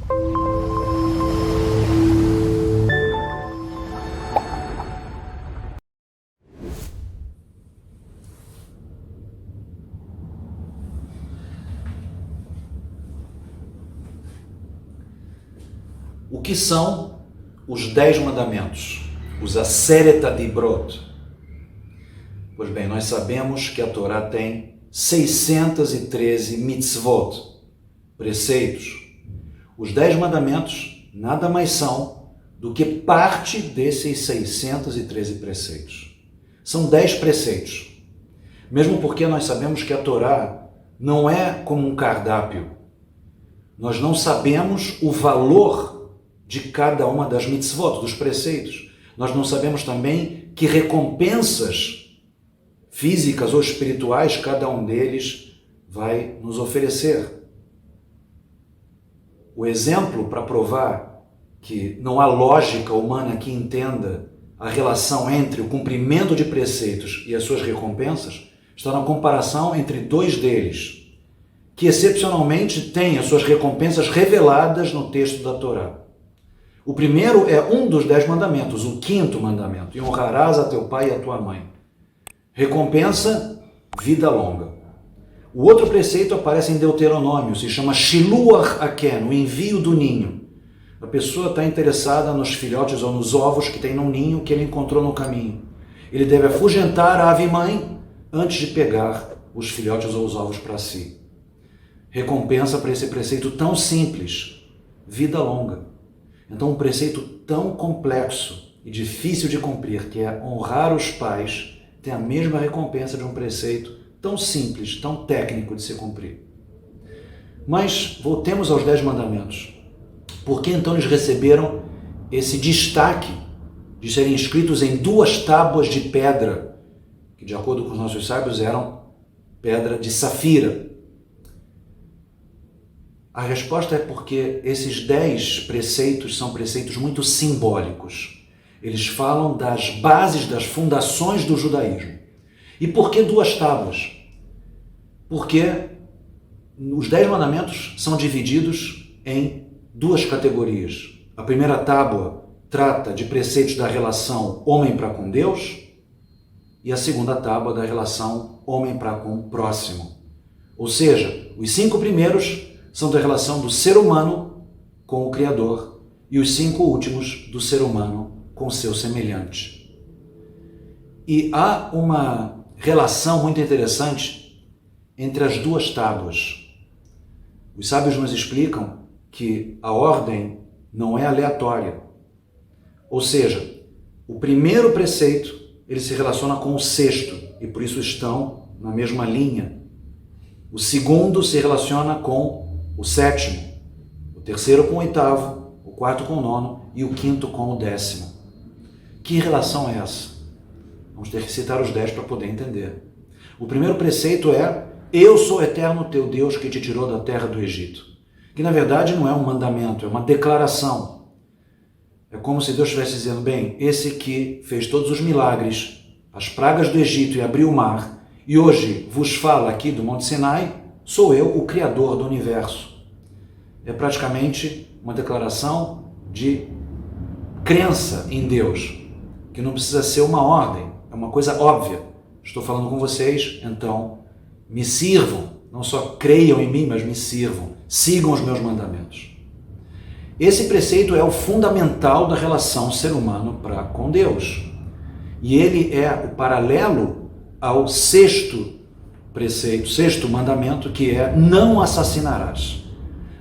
O que são os 10 mandamentos? Os Aseret Dibrot. Pois bem, nós sabemos que a Torá tem 613 mitzvot, preceitos. Os 10 mandamentos nada mais são do que parte desses 613 preceitos. São 10 preceitos. Mesmo porque nós sabemos que a Torá não é como um cardápio. Nós não sabemos o valor de cada uma das mitzvot, dos preceitos. Nós não sabemos também que recompensas físicas ou espirituais cada um deles vai nos oferecer. O exemplo para provar que não há lógica humana que entenda a relação entre o cumprimento de preceitos e as suas recompensas está na comparação entre dois deles, que excepcionalmente têm as suas recompensas reveladas no texto da Torá. O primeiro é um dos 10 mandamentos, o 5º mandamento: e honrarás a teu pai e a tua mãe. Recompensa, vida longa. O outro preceito aparece em Deuteronômio, se chama Shiluach Aken, o envio do ninho. A pessoa está interessada nos filhotes ou nos ovos que tem no ninho que ele encontrou no caminho. Ele deve afugentar a ave-mãe antes de pegar os filhotes ou os ovos para si. Recompensa para esse preceito tão simples, vida longa. Então, um preceito tão complexo e difícil de cumprir, que é honrar os pais, tem a mesma recompensa de um preceito tão simples, tão técnico de se cumprir. Mas voltemos aos 10 mandamentos. Por que então eles receberam esse destaque de serem escritos em 2 tábuas de pedra, que de acordo com os nossos sábios eram pedra de safira? A resposta é porque esses 10 preceitos são preceitos muito simbólicos. Eles falam das bases, das fundações do judaísmo. E por que 2 tábuas? Porque os 10 mandamentos são divididos em 2 categorias. A primeira tábua trata de preceitos da relação homem para com Deus e a segunda tábua da relação homem para com o próximo. Ou seja, os 5 primeiros são da relação do ser humano com o Criador e os 5 últimos do ser humano com seu semelhante. E há uma relação muito interessante entre as 2 tábuas. Os sábios nos explicam que a ordem não é aleatória. Ou seja, o primeiro preceito ele se relaciona com o 6º e por isso estão na mesma linha. O segundo se relaciona com o 7º, o terceiro com o 8º, o 4º com o 9º e o 5º com o 10º. Que relação é essa? Vamos ter que citar os 10 para poder entender. O primeiro preceito é: eu sou o eterno teu Deus que te tirou da terra do Egito. Que na verdade não é um mandamento, é uma declaração. É como se Deus estivesse dizendo: bem, esse que fez todos os milagres, as pragas do Egito e abriu o mar, e hoje vos fala aqui do Monte Sinai, sou eu, o Criador do universo. É praticamente uma declaração de crença em Deus, que não precisa ser uma ordem, é uma coisa óbvia. Estou falando com vocês, então me sirvam, não só creiam em mim, mas me sirvam, sigam os meus mandamentos. Esse preceito é o fundamental da relação ser humano para com Deus. E ele é o paralelo ao 6º preceito, 6º mandamento, que é: não assassinarás.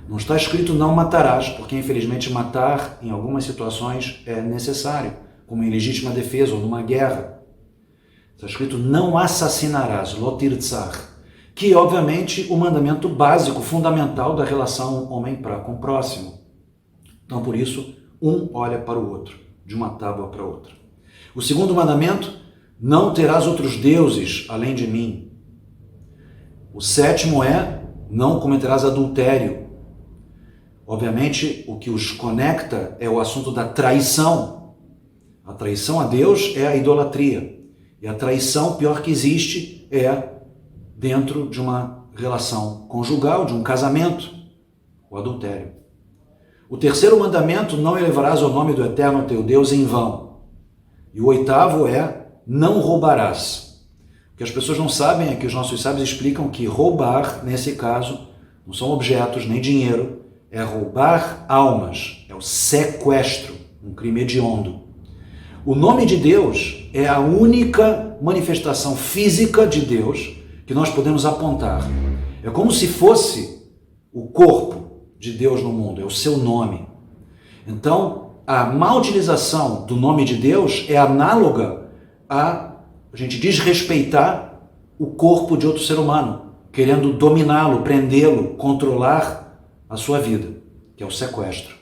Não está escrito não matarás, porque infelizmente matar em algumas situações é necessário, como em legítima defesa ou numa guerra. Está escrito não assassinarás, lo tirtzach, que obviamente o mandamento básico, fundamental da relação homem para com o próximo. Então por isso, um olha para o outro, de uma tábua para outra. O segundo mandamento: não terás outros deuses além de mim. O 7º é: não cometerás adultério. Obviamente, o que os conecta é o assunto da traição. A traição a Deus é a idolatria. E a traição pior que existe é dentro de uma relação conjugal, de um casamento, o adultério. O terceiro mandamento, não elevarás o nome do Eterno teu Deus em vão. E o oitavo é, não roubarás. O que as pessoas não sabem é que os nossos sábios explicam que roubar, nesse caso, não são objetos nem dinheiro, é roubar almas, é o sequestro, um crime hediondo. O nome de Deus é a única manifestação física de Deus que nós podemos apontar. É como se fosse o corpo de Deus no mundo, é o seu nome. Então, a má utilização do nome de Deus é análoga a gente desrespeitar o corpo de outro ser humano, querendo dominá-lo, prendê-lo, controlar a sua vida, que é o sequestro.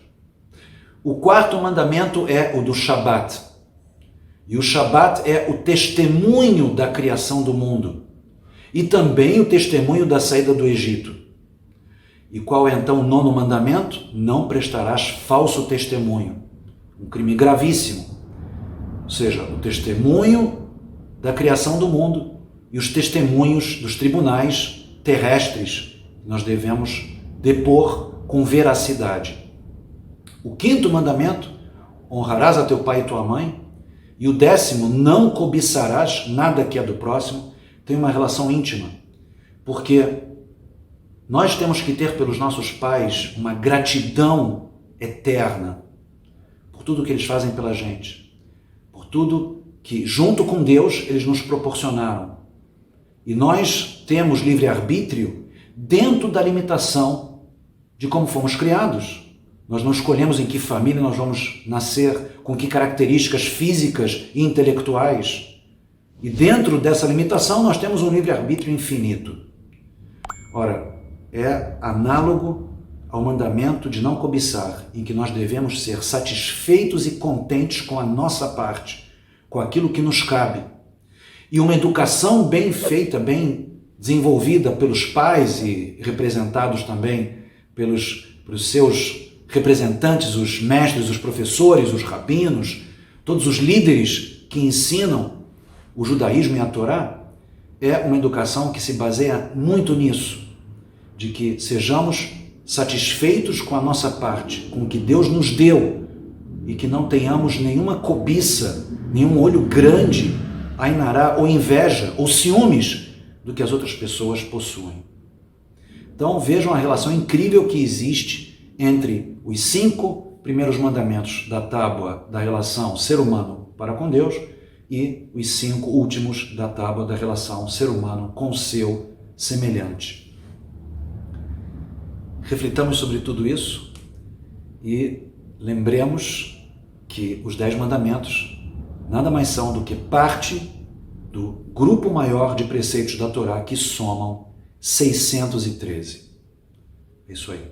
O quarto mandamento é o do Shabat. E o Shabat é o testemunho da criação do mundo e também o testemunho da saída do Egito. E qual é então o nono mandamento? Não prestarás falso testemunho. Um crime gravíssimo. Ou seja, o testemunho da criação do mundo e os testemunhos dos tribunais terrestres que nós devemos depor com veracidade. O quinto mandamento, honrarás a teu pai e tua mãe. E o décimo, não cobiçarás nada que é do próximo, tem uma relação íntima. Porque nós temos que ter pelos nossos pais uma gratidão eterna por tudo que eles fazem pela gente, por tudo que, junto com Deus, eles nos proporcionaram. E nós temos livre-arbítrio dentro da limitação de como fomos criados. Nós não escolhemos em que família nós vamos nascer, com que características físicas e intelectuais. E dentro dessa limitação nós temos um livre-arbítrio infinito. Ora, é análogo ao mandamento de não cobiçar, em que nós devemos ser satisfeitos e contentes com a nossa parte, com aquilo que nos cabe. E uma educação bem feita, bem desenvolvida pelos pais e representados também pelos seus representantes, os mestres, os professores, os rabinos, todos os líderes que ensinam o judaísmo e a Torá, é uma educação que se baseia muito nisso, de que sejamos satisfeitos com a nossa parte, com o que Deus nos deu, e que não tenhamos nenhuma cobiça, nenhum olho grande, ainará, ou inveja, ou ciúmes do que as outras pessoas possuem. Então vejam a relação incrível que existe entre os 5 primeiros mandamentos da tábua da relação ser humano para com Deus e os 5 últimos da tábua da relação ser humano com seu semelhante. Reflitamos sobre tudo isso e lembremos que os 10 mandamentos nada mais são do que parte do grupo maior de preceitos da Torá que somam 613. É isso aí.